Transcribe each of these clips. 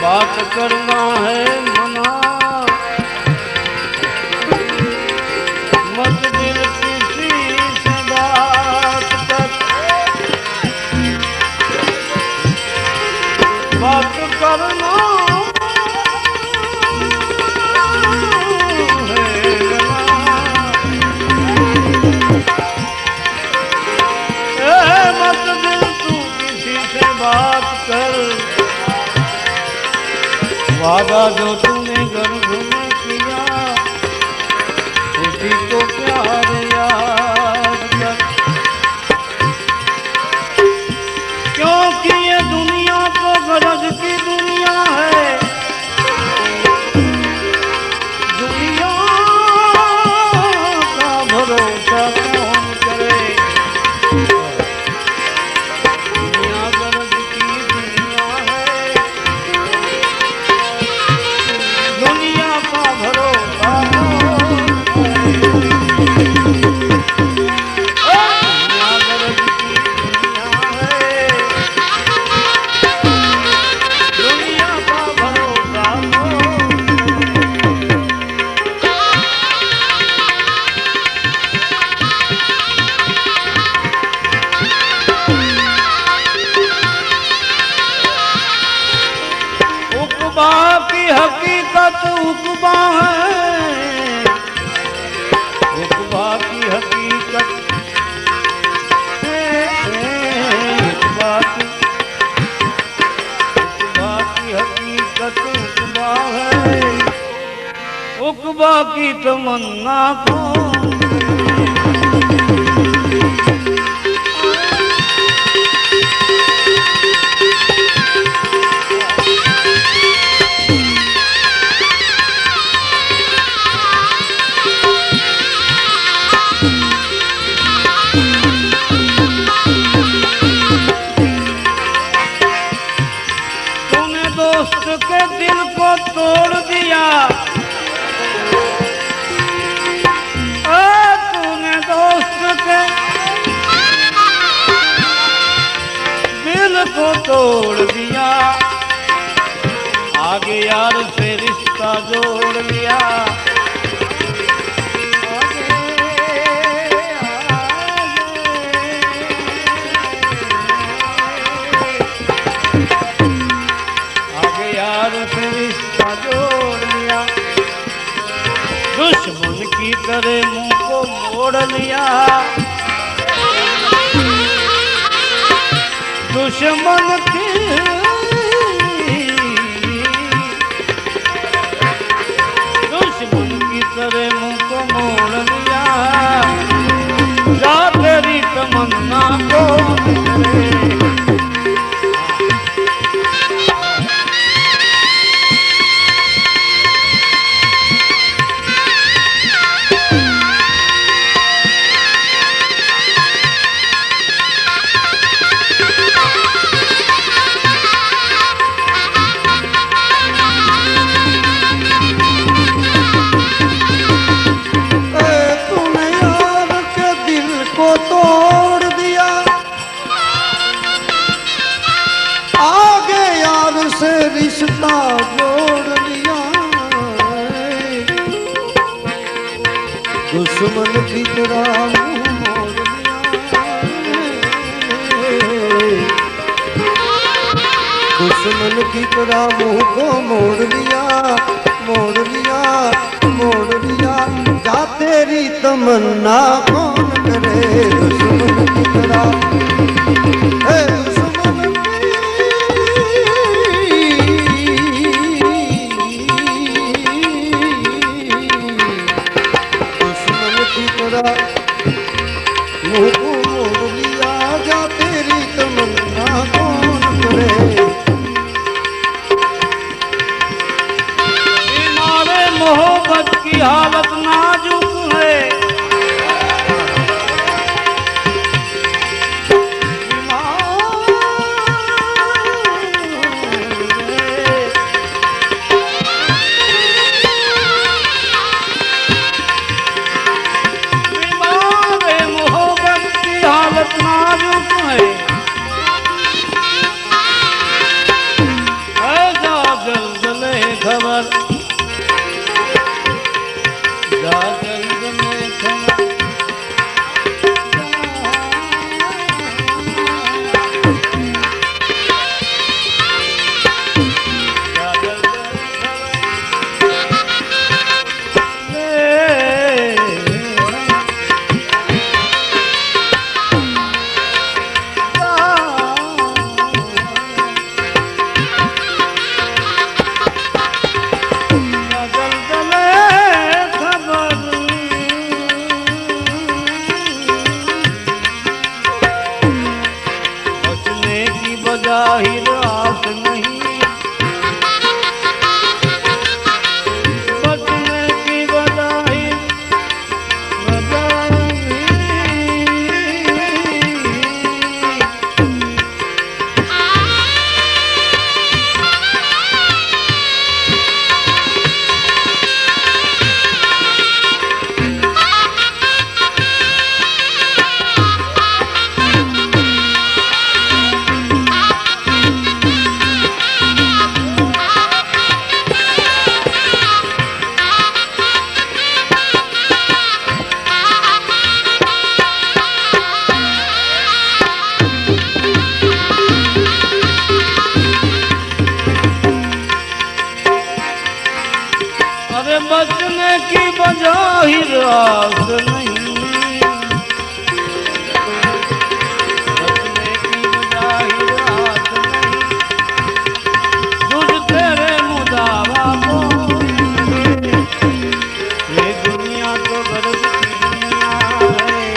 बात करना है मना, मत दिल किसी से बात कर, बात करना है मत दिल तू किसी से बात कर, वादा जो तूने गर्भ में किया उसी को प्यार याद कर, क्योंकि ये दुनिया तो गरज की दुनिया है, दुनिया का भरोसा कौन करे, दुनिया गरज की दुनिया है, दुनिया का भरोसा दुनिया गरज की दुनिया है, दुनिया का भरोसा उकबा की हकीकत उकबा है, उकबा की हकीकत उकबा की हकीकत उकबा है, उकबा की तमन्ना को दोस्त के दिल को तोड़ दिया, तूने दोस्त के दिल को तोड़ दिया, आगे यार से रिश्ता जोड़ लिया, यार से रिश्ता जोड़ लिया, दुश्मन की तरह मुंह को मोड़ लिया, दुश्मन की तरह मुंह को मोड़ लिया, जा तेरी तमन्ना को कौन करे। रिश्ता जोड़ लिया दुश्मन की तरह मोड़ लिया दुश्मन की तरह मुंह को मोड़ लिया मोड़ लिया मोड़ लिया जा तेरी तमन्ना कौन करे दुश्मन की तरह मुँह को मोड़ लिया जा तेरी तमन्ना कौन करे। हमारे मोहब्बत की हालत नाजुक है जाहिर आस नहीं बचने की बजाही बचने की बजाहिर आस नहीं बचने की बजाहिर आस नहीं तुझ तेरे मुदावा को ये दुनिया तो गर्व की दुनिया है।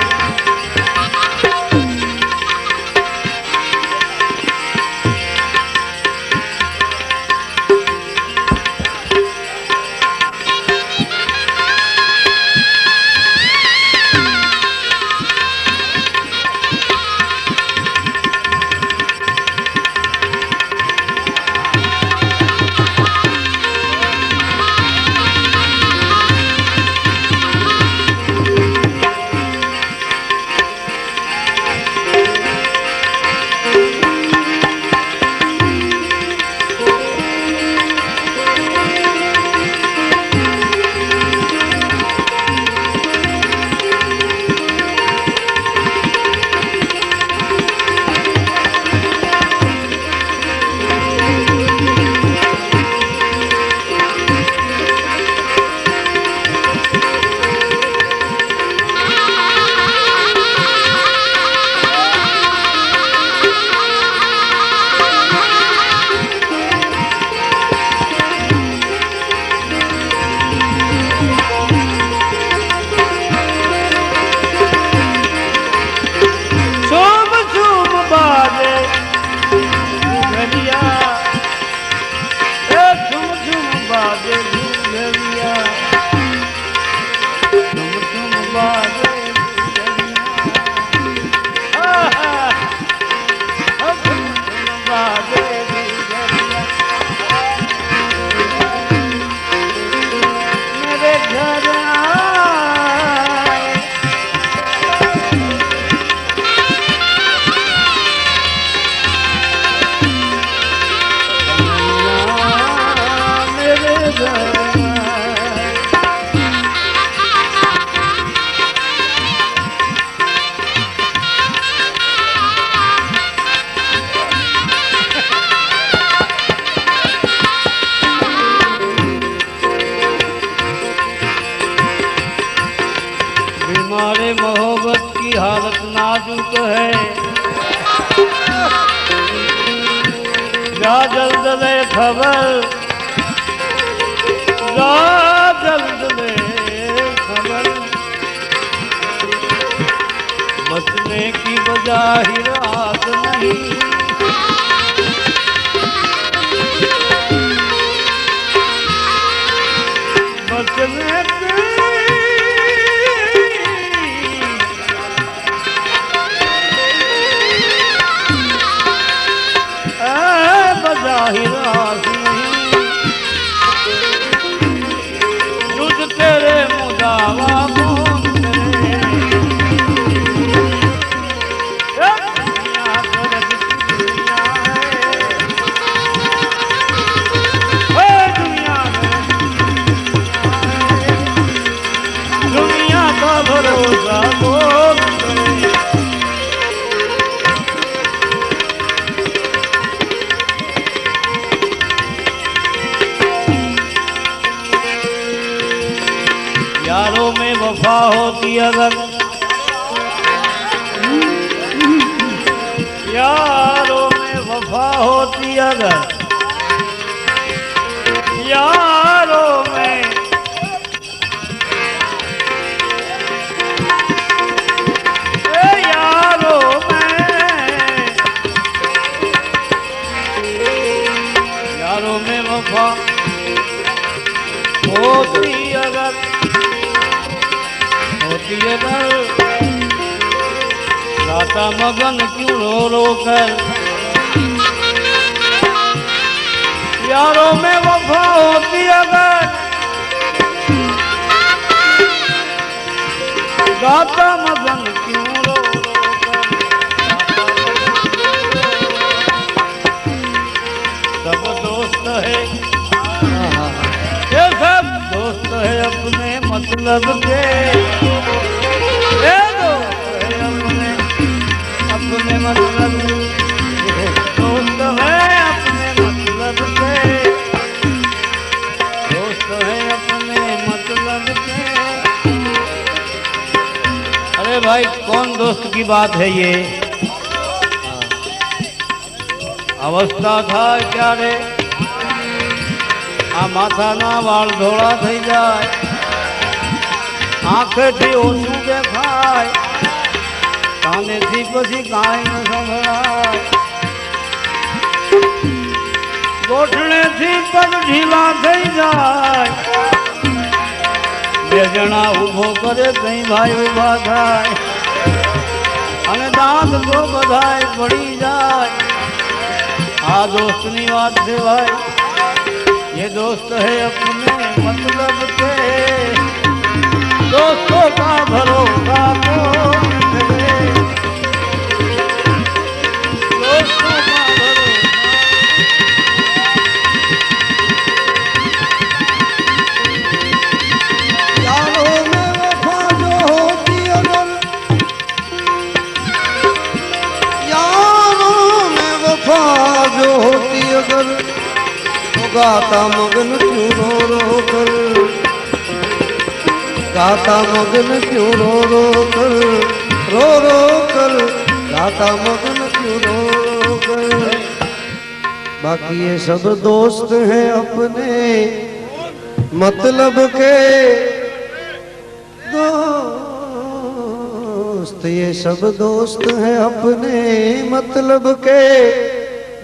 जा जल्द ले खबर, जा जल्द ले खबर, बचने की बजाहिर आस नहीं, बचने की बजाहिर आस नहीं, तुझ तेरे मुदावा कौन करे, दुनिया गरज की दुनिया है, दुनिया दुनिया का भरोसा कौन करे। यारों में वफा होती अगर, यारों में वफा होती अगर, यारों में यारों में, यारों में वफा होती अगर, होती अगर, राता मगन क्यों रो रो कर, यारों में वफा होती अगर, गाता मगन क्यों रो रो कर, सब दोस्त है, ये सब दोस्त है अपने मतलब के, ये दोस्त है अपने अपने मतलब, दोस्त है अपने मतलब के, दोस्त है अपने मतलब के। अरे भाई कौन दोस्त की बात है ये, अवस्था था क्या रे, आ माथाना वाળ ધોળા થઈ જાય, આંખેથી ઓછું દેખાય, કાનેથી પછી કાંઈ ન સંભળાય, ગોઠણેથી પગ ઢીલા થઈ જાય, બે જણા ઊભો કરે કઈ ભાઈ ઊભા થાય, અને દાંત તો બધાય પડી જાય। આ દોસ્તની વાત છે ભાઈ, ये दोस्त है अपने मतलब के, दोस्तों का भरोसा कौन करे, दोस्तों का भरोसा। यारों में वफा जो होती अगर, यारों में वफा जो होती अगर, गाता मगन क्यों रो रो कर, गाता मगन क्यों रो रो कर, रो रो कर, गाता मगन क्यों रो रो कर। बाकी ये सब दोस्त हैं अपने मतलब के, दोस्त ये सब दोस्त हैं अपने मतलब के,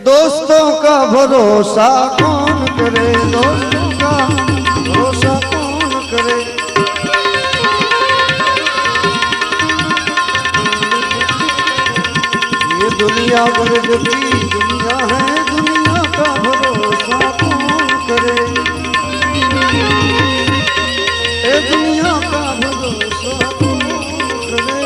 दोस्तों का भरोसा कौन करे, दोस्तों का भरोसा कौन करे। ये दुनिया गर्ज की दुनिया है, दुनिया का भरोसा कौन करे, ये दुनिया का भरोसा कौन करे।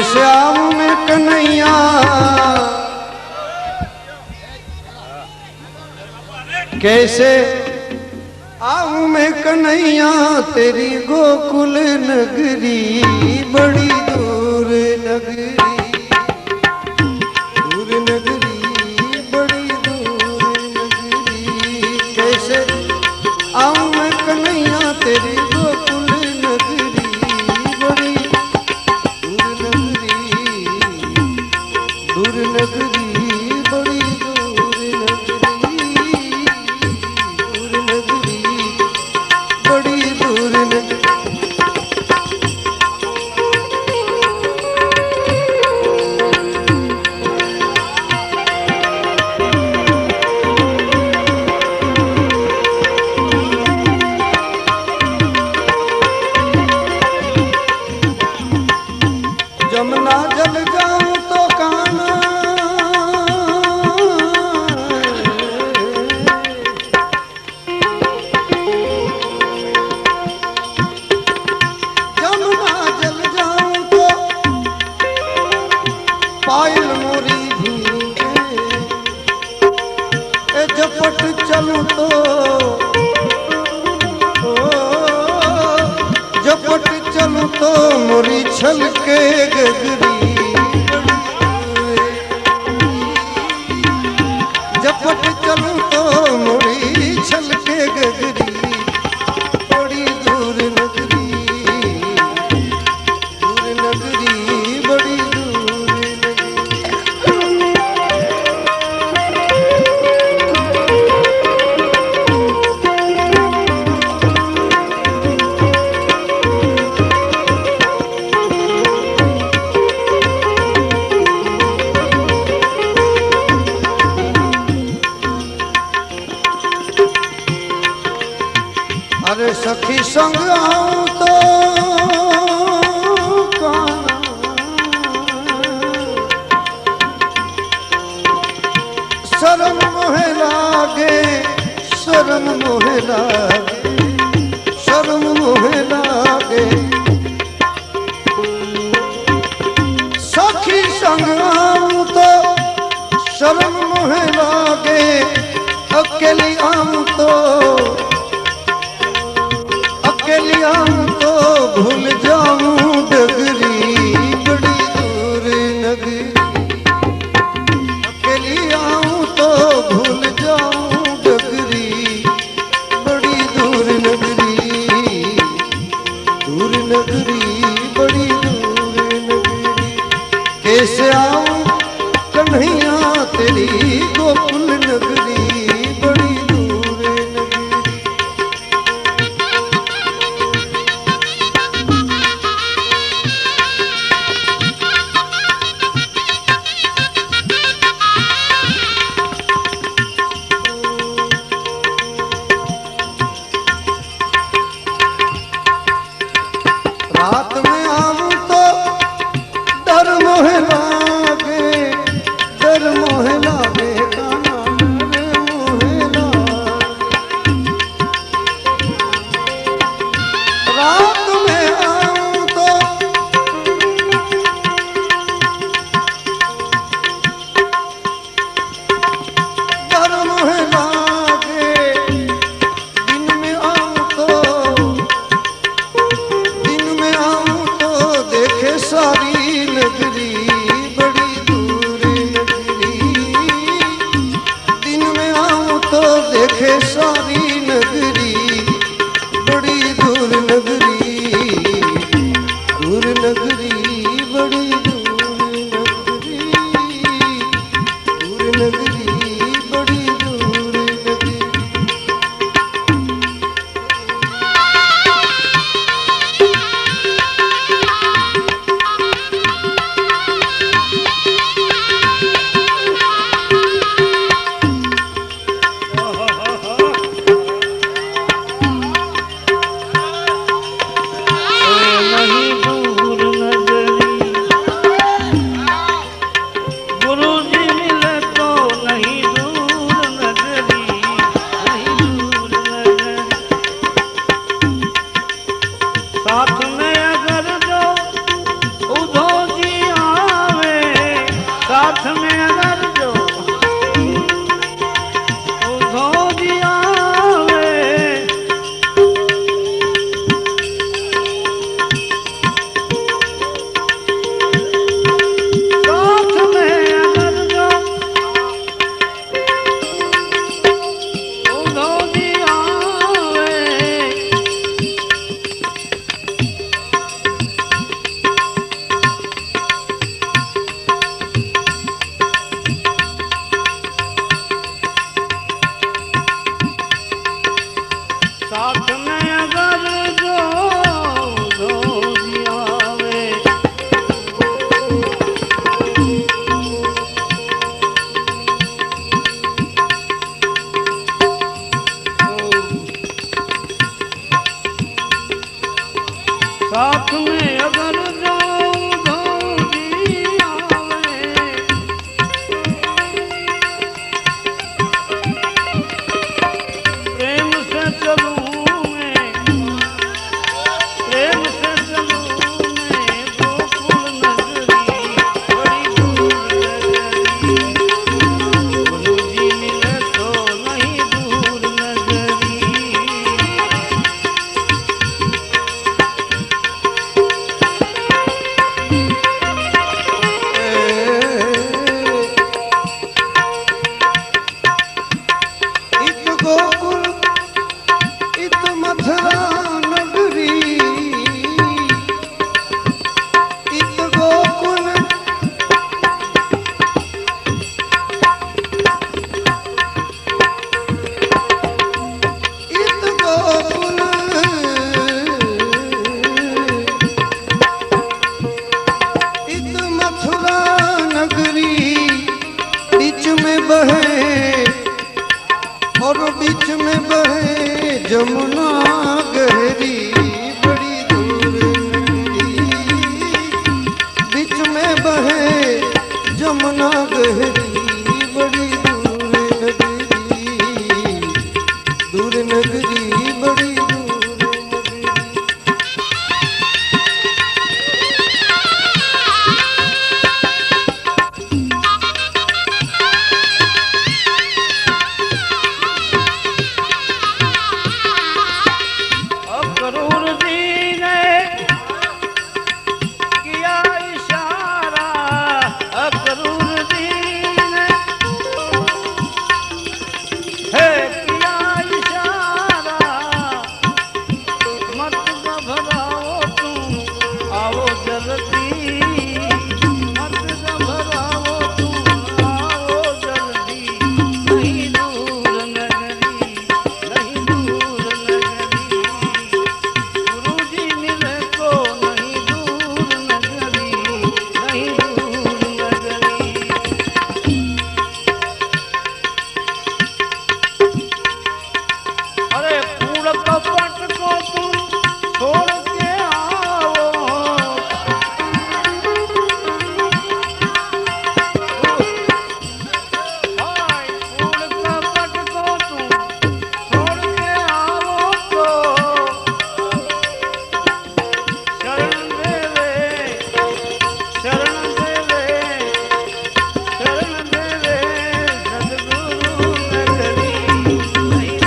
कैसे आऊं मैं कन्हैया, कैसे आऊं मैं कन्हैया तेरी गोकुल नगरी, बड़ी दूर नगरी, दूर नगरी, बड़ी दूर नगरी। कैसे आऊं मैं कन्हैया तेरी गोकुल नगरी, बड़ी दूर नगरी, दूर नगरी, बड़ी दूर नगरी, दूर नगरी, बड़ी दूर नगरी। जमुना जल जाऊं तो काना, जमुना जल जाऊं तो पायल मोरी भीगे, ए झपट चलूं तो झपट चलूं तो मोरी छलके गगरी, झपट चलूं तो मोरी छलके गगरी, बड़ी दूर नगरी, दूर नगरी, बड़ी दूर नगरी। अरे सखी संग आऊं तो काना, शर्म मोहे लागे, शर्म मोहे लागे, शर्म मोहे लागे। सखी संग आऊं तो शर्म मोहे लागे, अकेली आऊं तो अकेली आऊं तो भूल जाऊं डगरी, बड़ी दूर नगरी, अकेली आऊं तो भूल जाऊं डगरी, बड़ी दूर नगरी, दूर नगरी, बड़ी दूर नगरी। कैसे आऊं कन्हैया तेरी गोकुल नगरी, बड़ी दूर नगरी। रात में आऊं तो डर मोहे लागे, डर मोहे लागे, काना डर मोहे लागे। रात में आऊं तो डर मोहे लागे, दिन में आऊं तो देखे सारी नगरी, बड़ी दूर नगरी, दिन में आऊं तो देखे सारी नगरी, बड़ी दूर नगरी, दूर नगरी, बड़ी दूर नगरी, दूर नगरी, बड़ी दूर नगरी। साथ में अगर जाऊं जी आवे, प्रेम से चलूं मैं, प्रेम से चलूं मैं गोकुल नगरी, बड़ी दूर नगरी, गुरुजी मिले तो नहीं दूर नगरी। और बीच में बहे जमुना गहरी, बड़ी दूर नगरी, बीच में बहे जमुना गहरी, बड़ी दूर नगरी, दूर नगरी, बड़ी दूर नगरी। करूर जी ने किया इशारा, करूर जी ने है किया इशारा, मत घबराओ तुम आओ जल्दी, मत घबराओ तुम आओ जल्दी, नहीं दूर नगरी, नहीं दूर नगरी, गुरुजी मिले तो नहीं दूर नगरी, नहीं दूर नगरी। अरे कूड़ कपट को तुम छोड़ के आओ, हाय कूड़ कपट को तुम छोड़ के आओ तो शरण देवे, शरण देवे, शरण देवे सद्गुरु नगरी, नहीं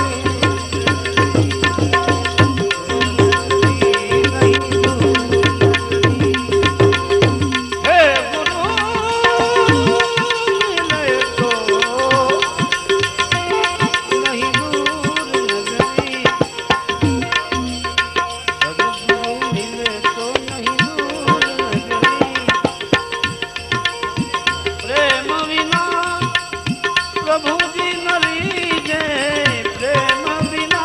हे गुरु मिले तो नहीं दूर नगरी, सद्गुरु मिले तो नहीं दूर नगरी। प्रेम बिना प्रभु जी न लीजे, प्रेम बिना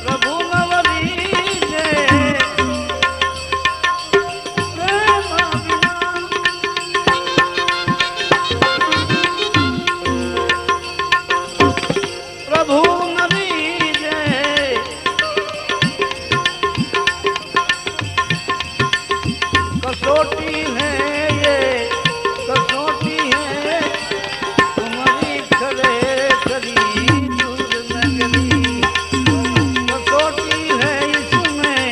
प्रभु न लीजे, प्रेम बिना प्रभु न लीजे, कसौटी है ये कसौटी है, तुम्हारी खरे खरी दूर नगरी, कसौटी है इसमें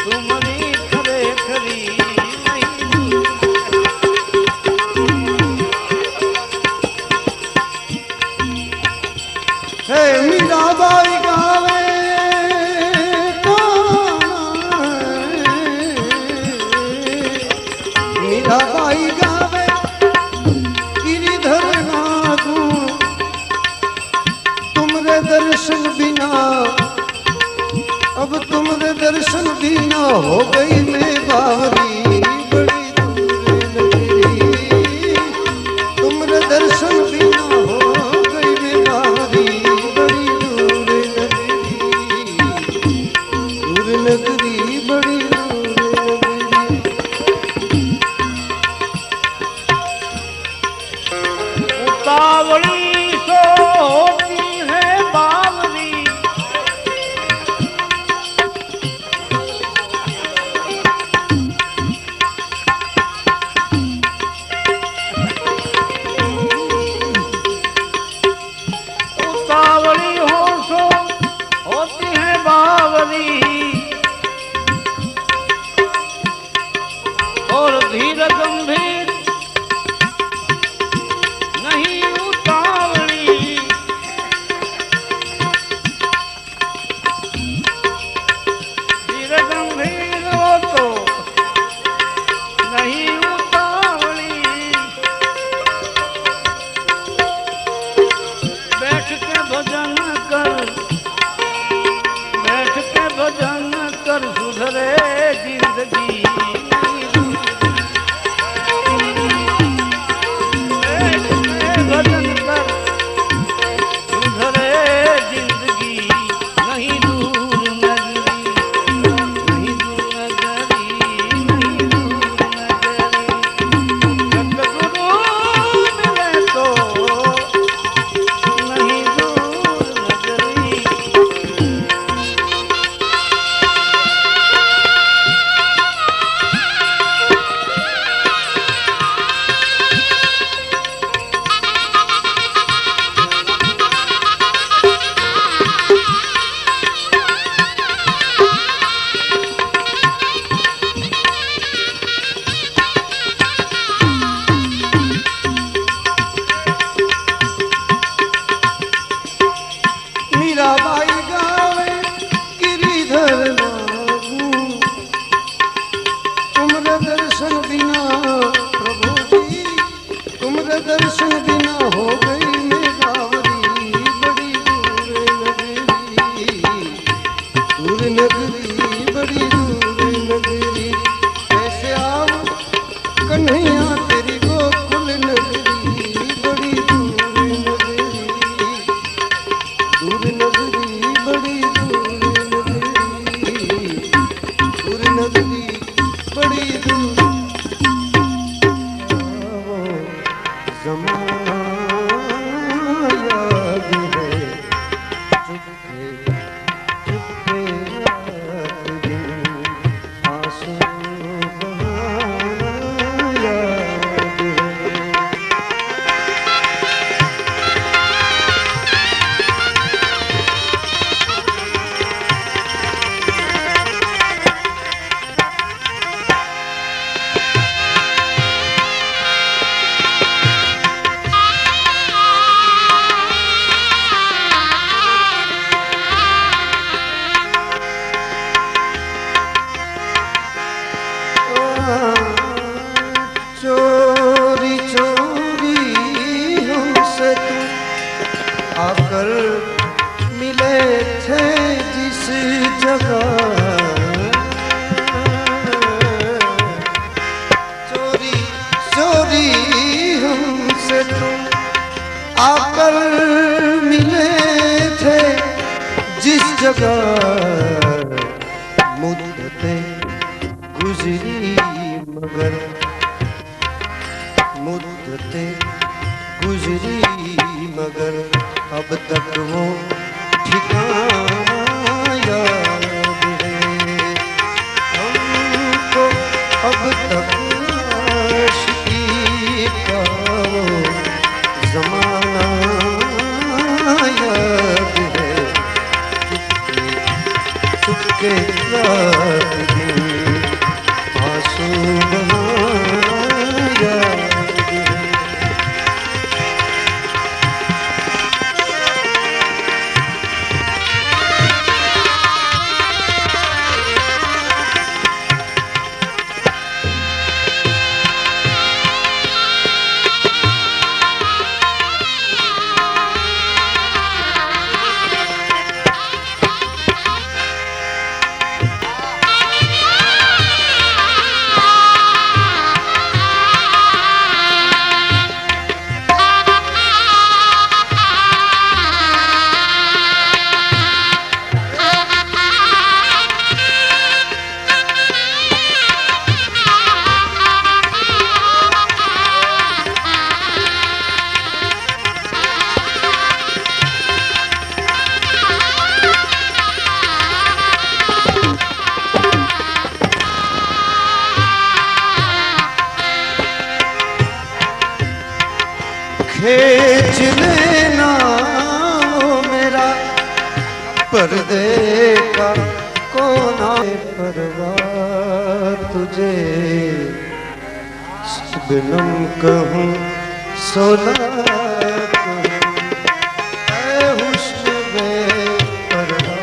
तुम्हारी खरे खरी नहीं दूर। हे मीराबाई गावे मीराबाई गावे गिरिधर नागू, तुमरे दर्शन बिना, अब तुमरे दर्शन बिना हो गई मैं बावरी, बड़ी दूर नगरी, तुमरे दर्शन बिना हो गई मैं बावरी, बड़ी दूर नगरी, दूर नगरी, बड़ी दूर नगरी। उतावली सो होती है बावली, नगरी बड़ी दूर नगरी बड़ी दूर वो ज़माना याद है चुपके चुपके रात दिन आंसू बहाना याद है। चोरी चोरी हमसे तुम आकर मिले थे जिस जगह चोरी चोरी हमसे तुम आकर मिले थे जिस जगह मुद्दतें गुजरी मगर मुद्दतें गुजरी मगर अब तक वो ठिकाना याद है हमको अब तक आशिकी का वो ज़माना याद है चुपके रात दिन आंसू बहाना याद है। खींच लेना वो मेरा पर्दे का कोना परवार तुझे शबनम कहूँ सोना कहूँ ऐ हुस्न बेपरवाह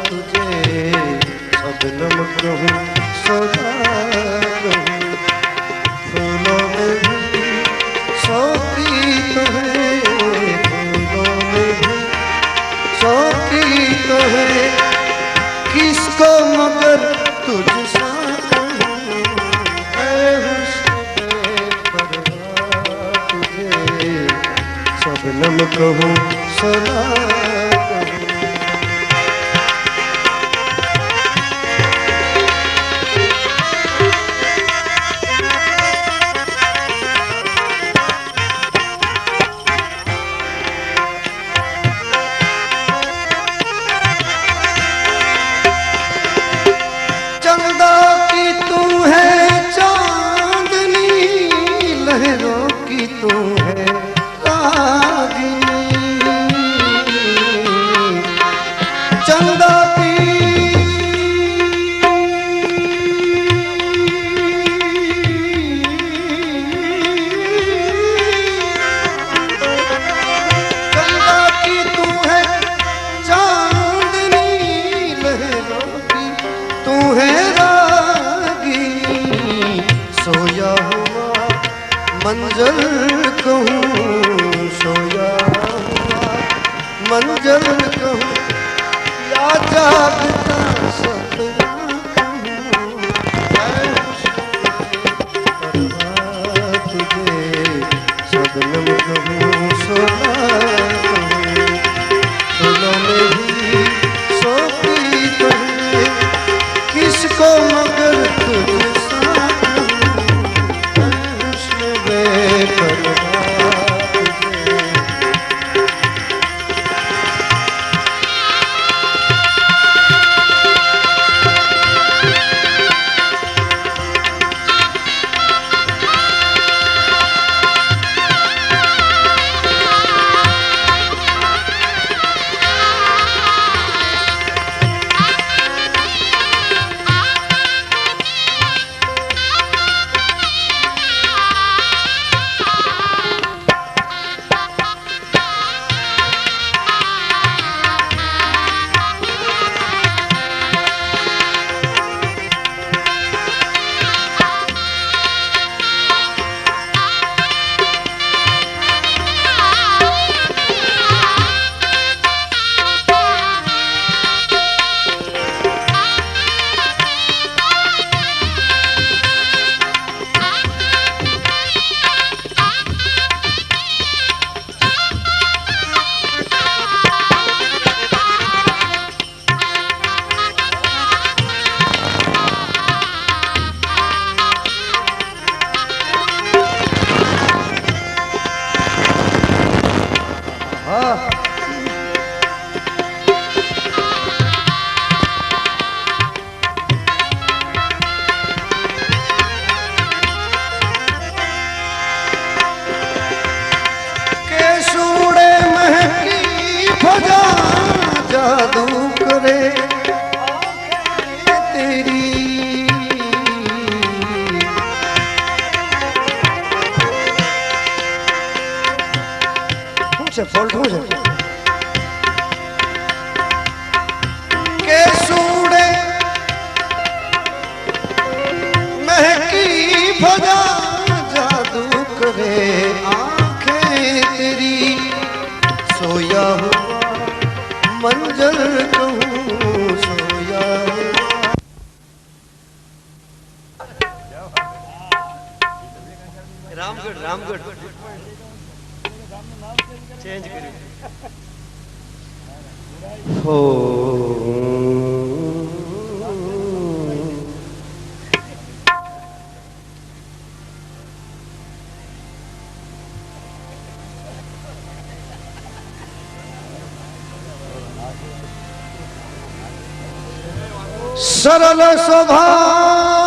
तुझे शबनम कहूँ सोना कहूँ फूलों में भी शौकी तो है फूलों में भी शौकी तो है किसको मगर तुझसा कहूँ ऐ हुस्न बेपरवाह तुझे शबनम कहूँ सोना कहूँ। चंदा की तू है चांदनी लहरों की तू है रागिनी चंदा की चंदा की तू है चांदनी लहरों की तू है रागिनी सोया हुआ मंजर कहूँ सोया हुआ मंजर कहूँ या जागता सपना कहूँ ऐ हुस्न परवाह तुझे शबनम कहूँ सोना कहूँ फूलों में मगर तुझसा कृष्ण बेपरवाह तुझे। जादू करे तेरी फॉल्ट हो जाए के सूड़े महकी फजा जादू करे आंखें तेरी सोया हुआ मंजर कहूँ सोया रामगढ़ रामगढ़ चेंज करिए हो सरल स्वभाव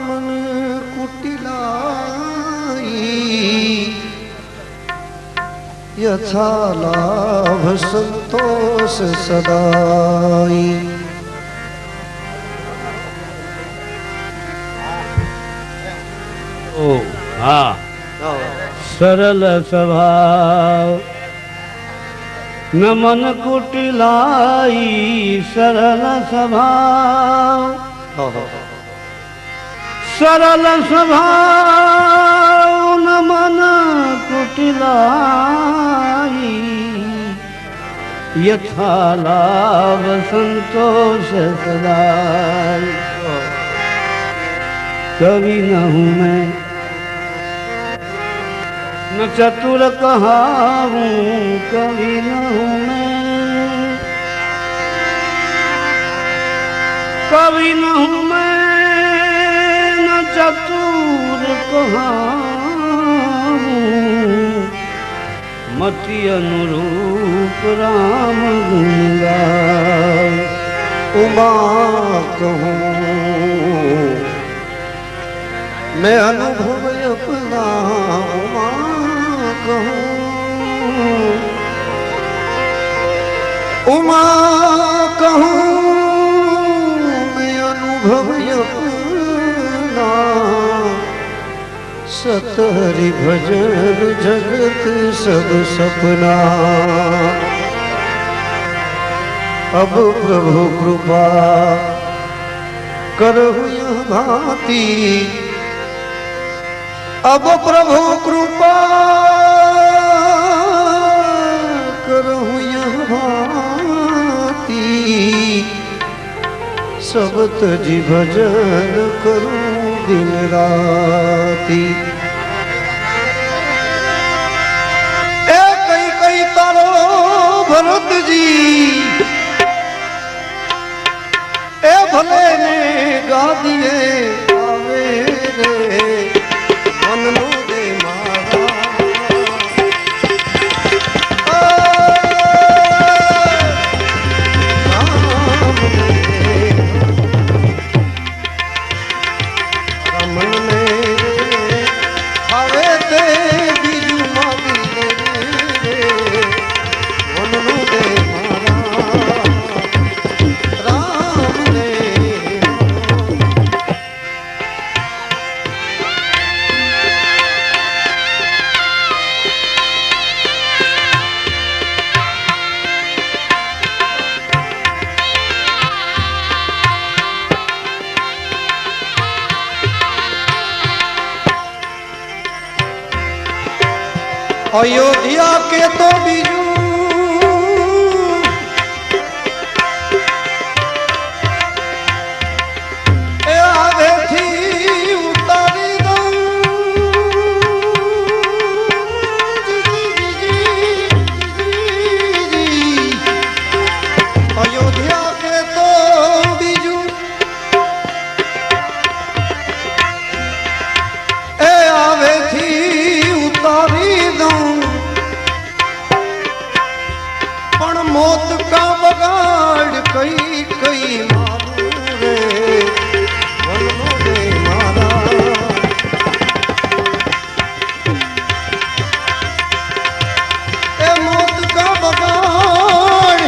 मन कुटिलाई यथा लाभ संतोष सदाई ओ हाँ सरल स्वभाव न मन कुटिलाई सरल स्वभाव सरल स्वभाव न मन कुटिलाई यथा लाभ संतोष सदाई कवि न हूँ मैं न चतुर कहाऊं कवि न हूँ मैं कवि न हूँ मैं न चतुर कहाऊं मति अनुरूप राम गुण गाऊं उमा कहूँ मैं अनुभव अपना उमा कहूँ उमा कहूँ मैं अनुभव अपना सतहरि भजन जगत सब सपना अब प्रभु कृपा करहु यह भांति अब प्रभु कृपा करहु यह भांति सब तजी भजन करूं दिन राती कई कई तारो भरत जी ए भले ने अयोध्या के तो बीजू ए आवे थी उतारी दऊं अयोध्या के तो बीजू ए आवे थी उतारी दऊं पण मौत का बगाड़ कई कई मारू रे वनो दे मारा ए मौत का बगाड़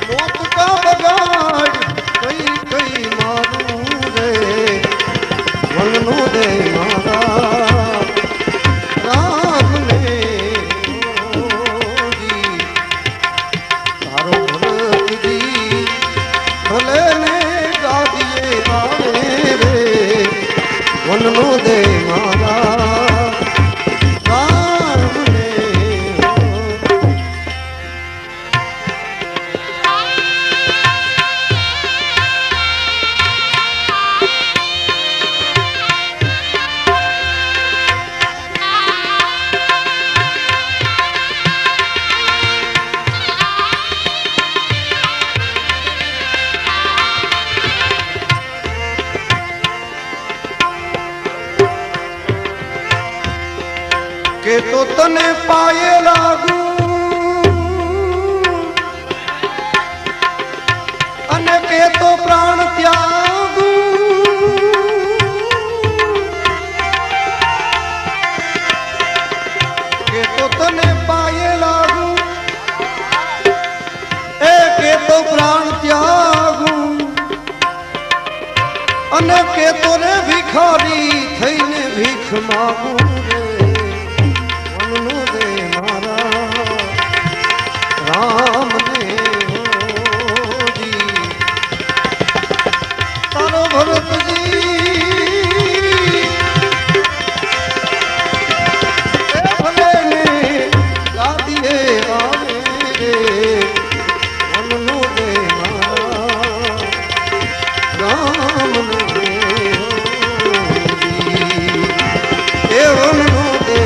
मौत का बगाड़ कई कई मारू रे वनो दे मारा राम ने जी तारो भरत जी भले ने गादिए आवे रे वनो दे मारा राम ने के तो तने पाए लागू अने के तो प्राण त्यागू के तो तने पाए लागू ए के तो प्राण त्यागू अने के तो रे भिखारी थईने भीख मागू राम ने हो जी तारो भरत जी भले ने गादिए आवे रे वनो दे मारा राम ने हो जी ए वनो दे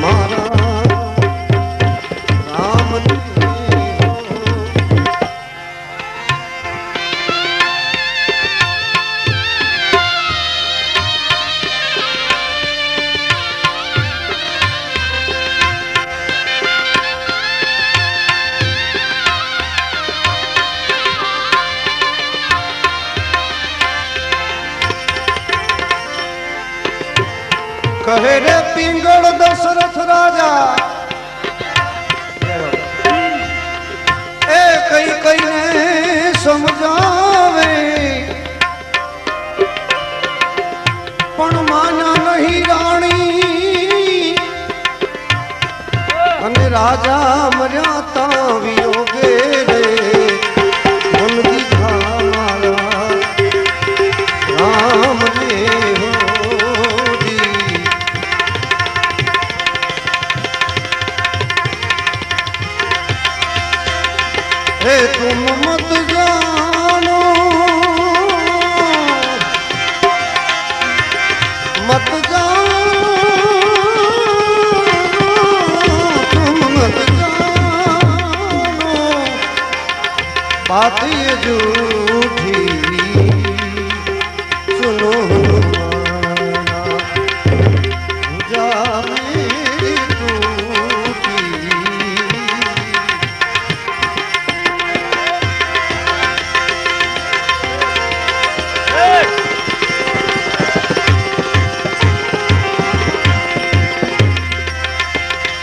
मारा राम ने कहे रे पिंगल दशरथ राजा ए कई कई ने समझावे पण माना नहीं रानी अने राजा मर्या ता वियोगे रे मन दीधा मारा राम ने हे तुम मत जानो मत जानो तुम मत जानो बात ये झूठी सुनो माना जा मेरी टूटी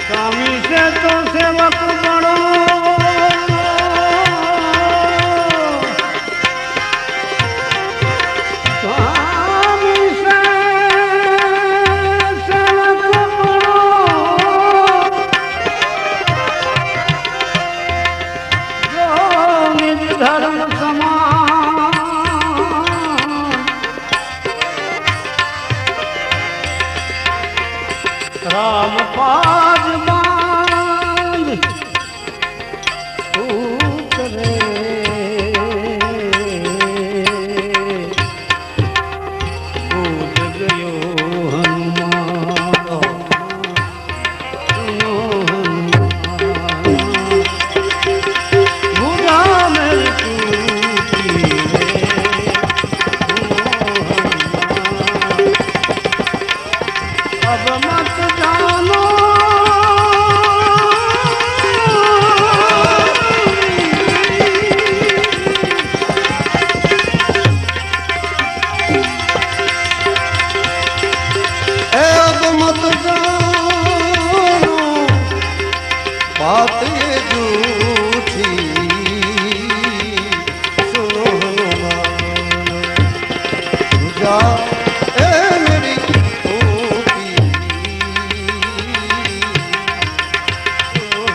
स्वामी से तो सेवक बनो स्वामी से सेवक बनो जो निज धर्म समान बात ये झूठी सुनो हनुमान जा ए मेरी गोपी सुनो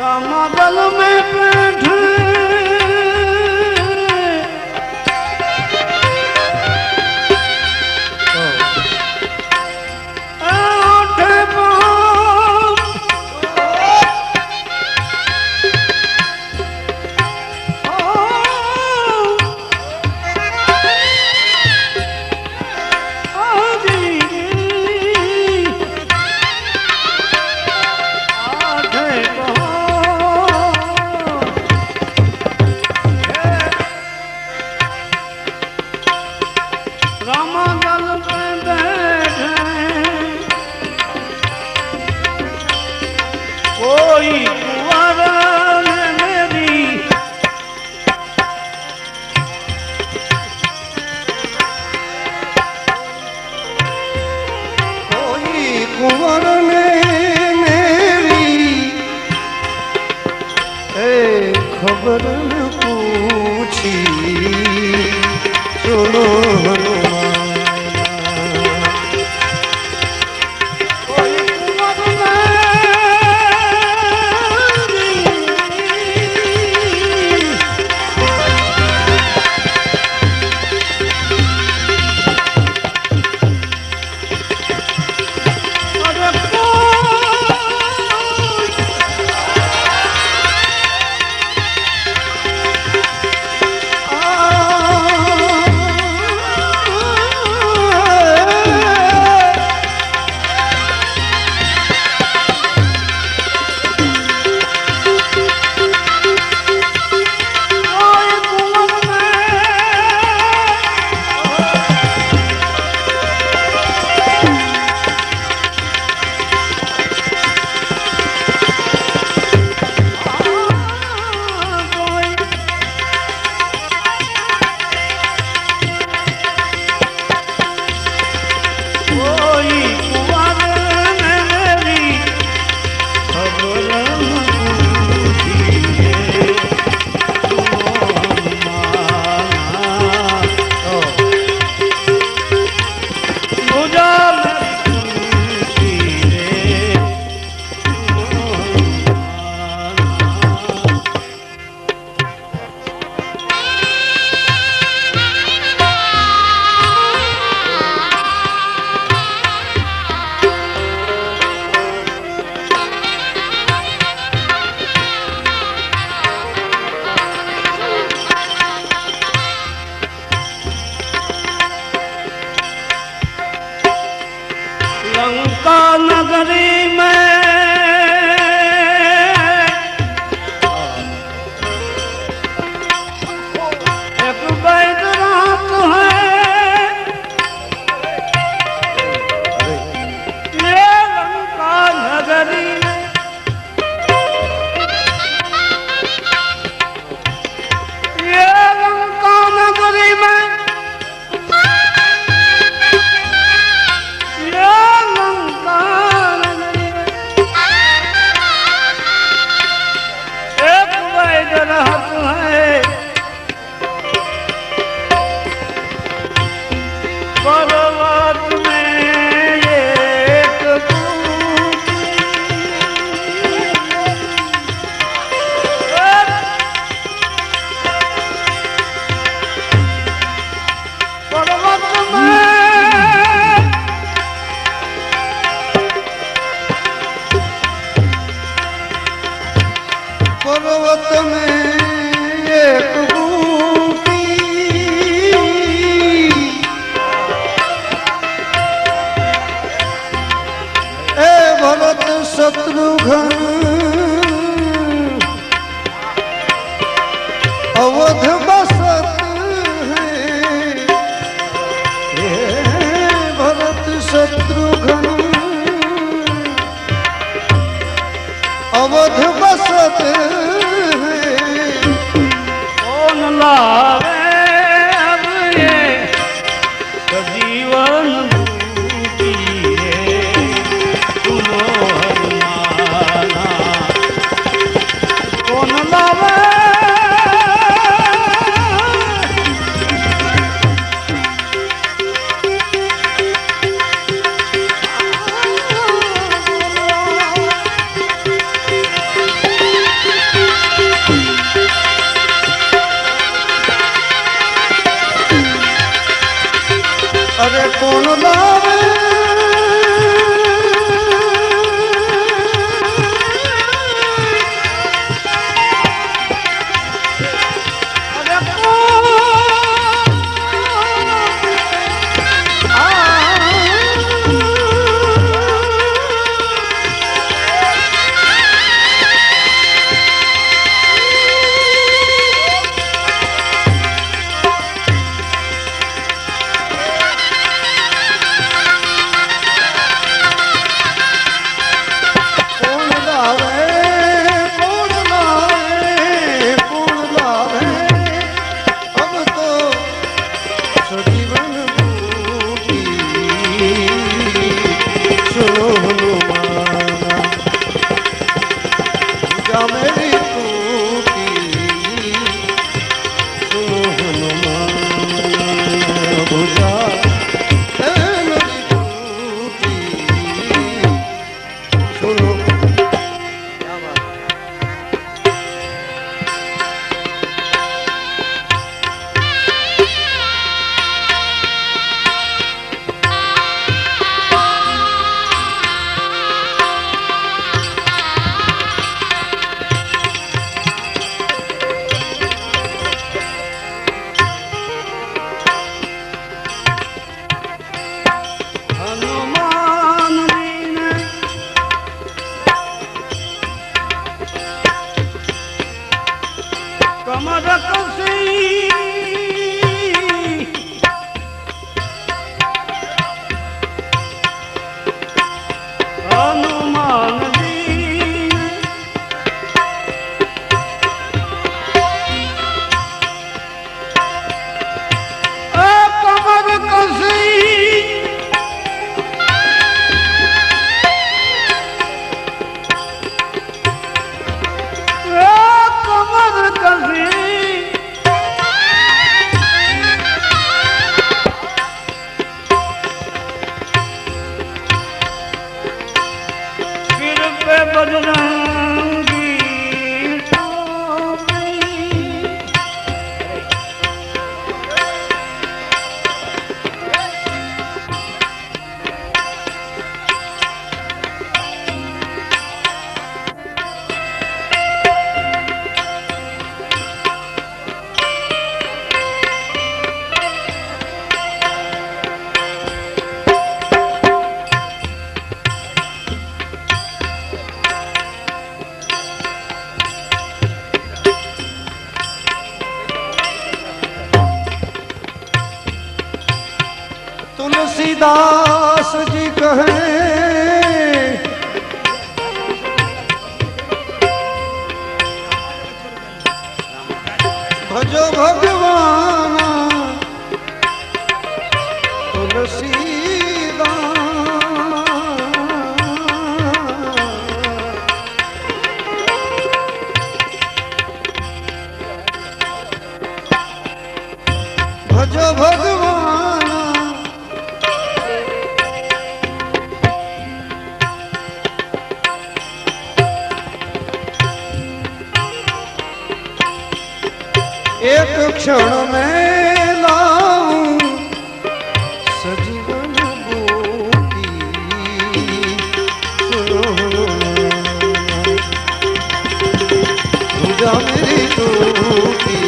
रामादल में बैठे आठे पाँव रामादल पे बैठे कोई कुंवर ने मेरी कोई कुंवर ने मेरी खबर न पूछी सुनो हनुमान कोई कुंवर लंका नगरी में एक बैजनाथ है ये लंका नगरी में ये लंका नगरी में ये लंका नगरी अरे कौन लावे कमर कसी हनुमान जी कमर कसी बजरंगी टोपी तुलसीदास जी कहे भजो भगवान तुलसीदास भजो भगवान एक क्षण में लाऊं सजीवन बूटी पूजा मेरी टूटी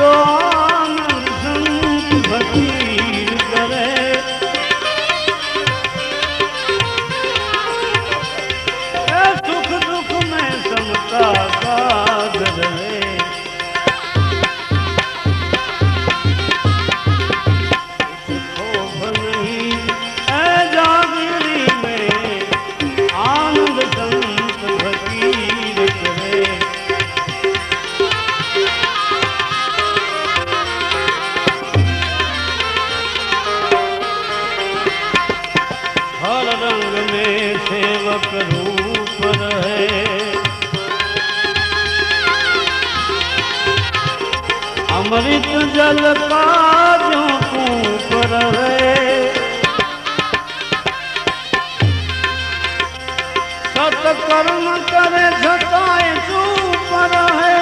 जो आनंद संत फकीर करे, सुख दुख में समता साध रहे। खौफ नहीं है जागरी में, आनंद संत फकीर करे। हर रंग में सेवक रूप रहे, अमृत जल का जो कूप रहे। सत्कर्म करे सताए चूप रहे।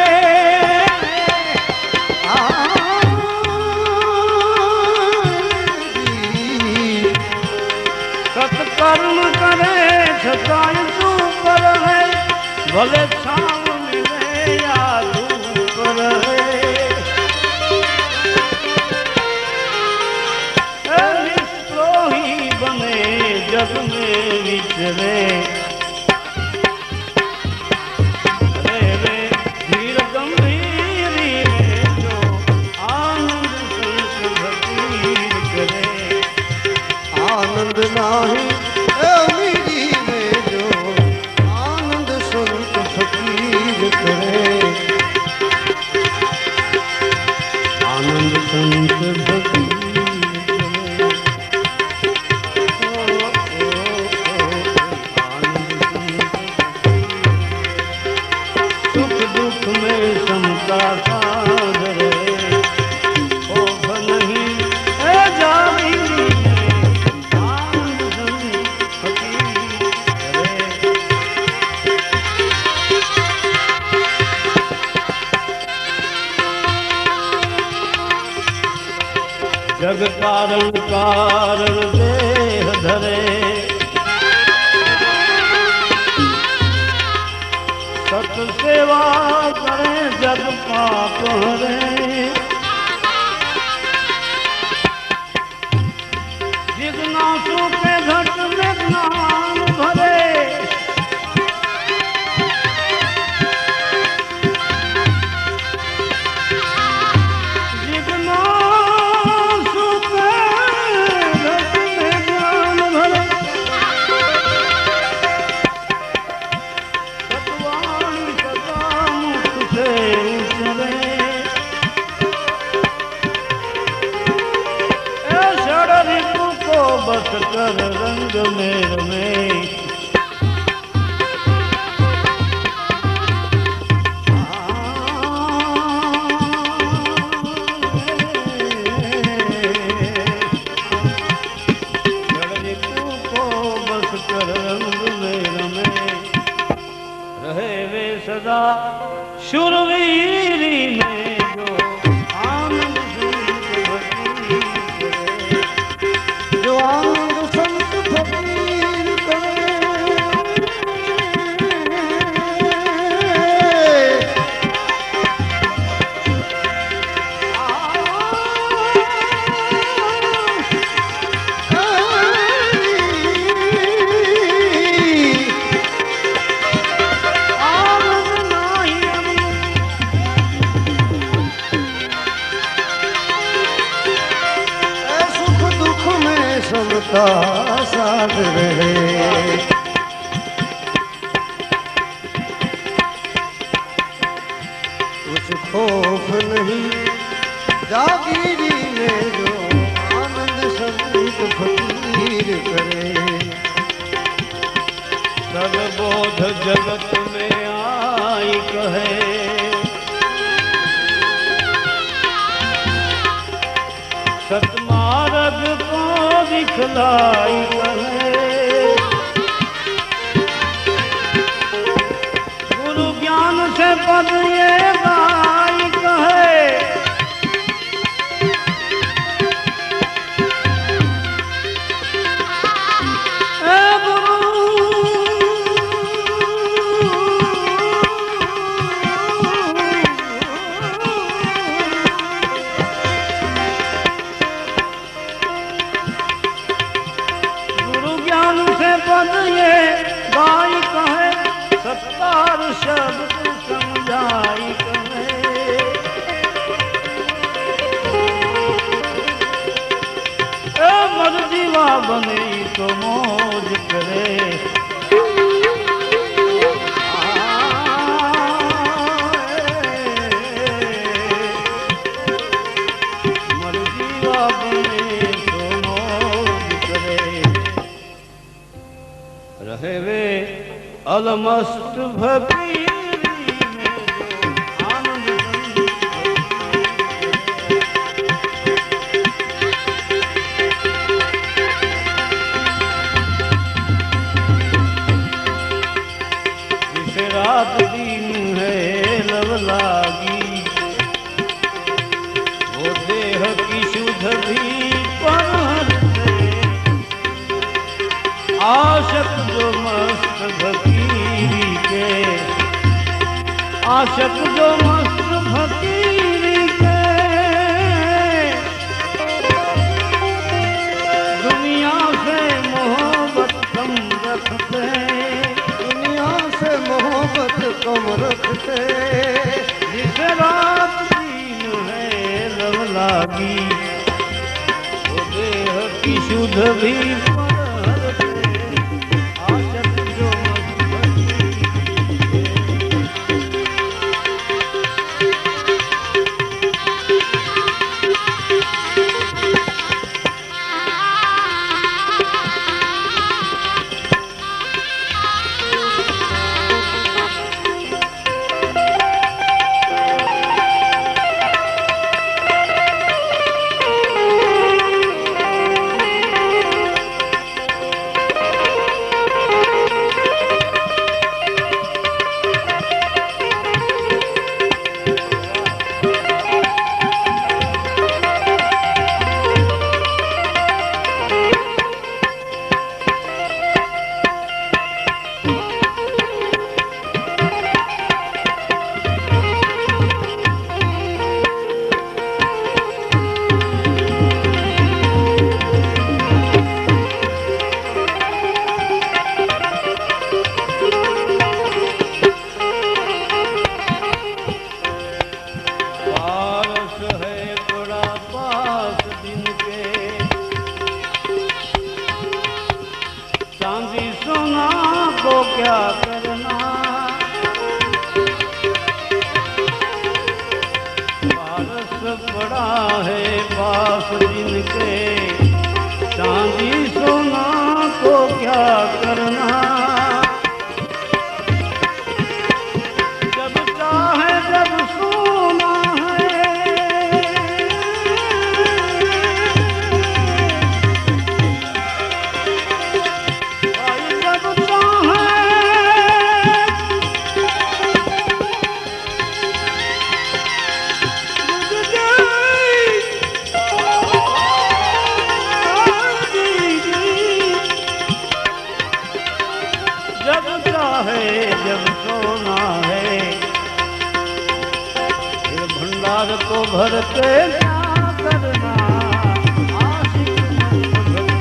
सत्कर्म करे सताए चूप रहे, भले छाव मिले या धूप रहे। निष्प्रोही बने जग में विचरे, रे धीर गंभीरी में जो आनंद संत फकीर करे। आनंद नाही अमीरी में जो आनंद संत फकीर करे। आनंद संत फकीर करे। आनंद संत फकीर। सुख दुख में समता साध रहे, खौफ नहीं है जागीरी में, आनंद संत फकीर करे। जग कारण कारण देह धरे, सत सेवा करे जग पाप हरे। जिज्ञासु के घट में ज्ञान भरे, बस कर रंग में रमे। को बस कर रंग में रमे, रहे वे सदा शूरवीरी में जो आनंद संत फकीर करे। जो आनंद संत फकीर करे। समता साध रहे। कुछ खौफ नहीं जागीरी में जो आनंद संत फकीर करे। सर्वबोध जगत में आई कहे, सतमार्ग को दिखलाई कहे। गुरु ज्ञान से पद ये गाई कहे। शब्द समझाई कहे ए मर्जीवा बने तो मौज करे मर्जीवा बने तो मौज करे रहे वे अलमस्त फकीरी में जो आनंद जिसे रात दिन है लव लागी वो देह की शुद्ध भी पर आशक जो मस्त फकीरी के आशक जो मस्त फकीरी के दुनिया से मोहब्बत कम रखते दुनिया से मोहब्बत कम रखते जिसे रात दिन है लव लागी वो देह की शुद्ध भी चांदी सोना को क्या करना पारस पड़ा है पास जिनके चांदी सोना को क्या करना जब चाहे जब सोना है जब सोना है फिर भंडार को भरते क्या करना आशिक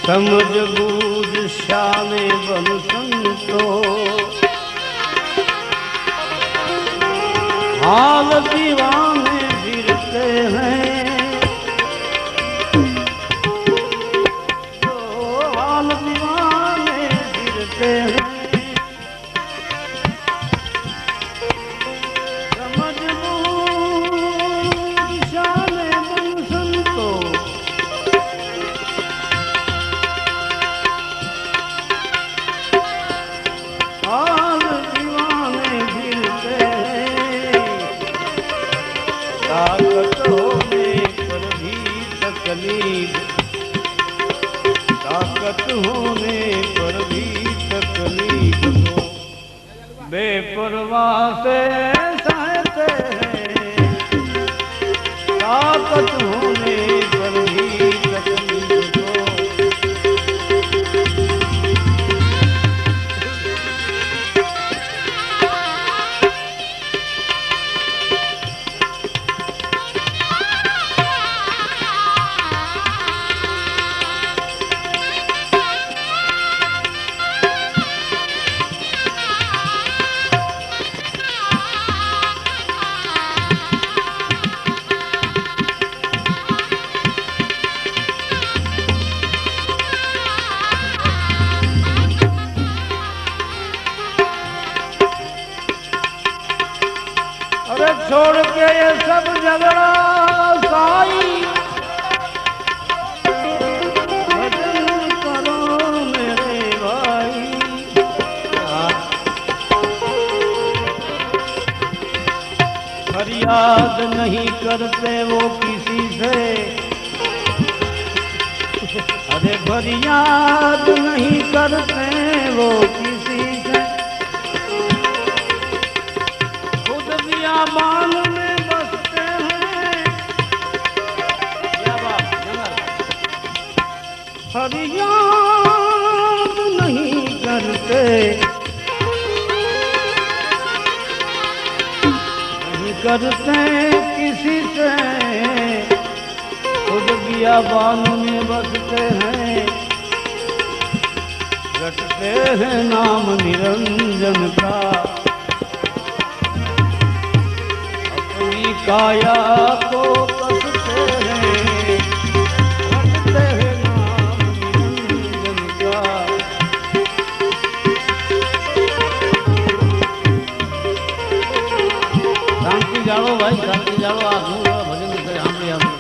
समझ बूझ शाने बन संतो हाल दीवाने फिरते हैं तो हाल दीवाने फिरते हैं समझ बूझ शाने बन संतो हाल दीवाने फिरते हैं ताकत होने पर भी तकलीफ ताकत होने पर भी तकलीफ को बेपरवाह से सहते हैं के ये सब झगड़ा साई, भजन करो मेरे भाई। फरियाद नहीं करते वो किसी से, अरे फरियाद नहीं करते वो किसी से, खुद बियाबान में बसते हैं। क्या बात, फरियाद नहीं करते, नहीं करते किसी से, खुद बियाबान में बसते हैं, रटते हैं नाम निरंजन का, अपनी काया को कसते हैं, रटते हैं नाम निरंजन का। शांति जाड़ो भाई, शांति जाड़ो, आसू भजन करे आमरे आमरे।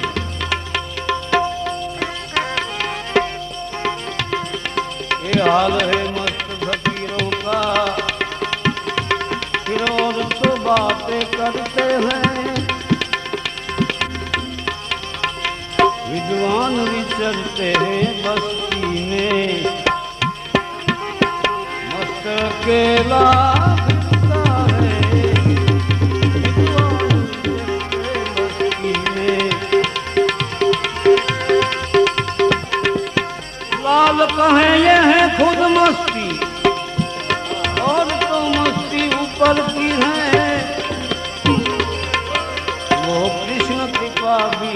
ये हाल है मस्त फकीरों का, फिर और तो बातें करते हैं, विद्वान विचरते हैं बस्ती में, मस्त अकेला फिरता है, विद्वान विचरते बस्ती में। लाल कहें ये है खुद मस्ती, और तो मस्ती ऊपर की है, वो कृष्ण कृपा भी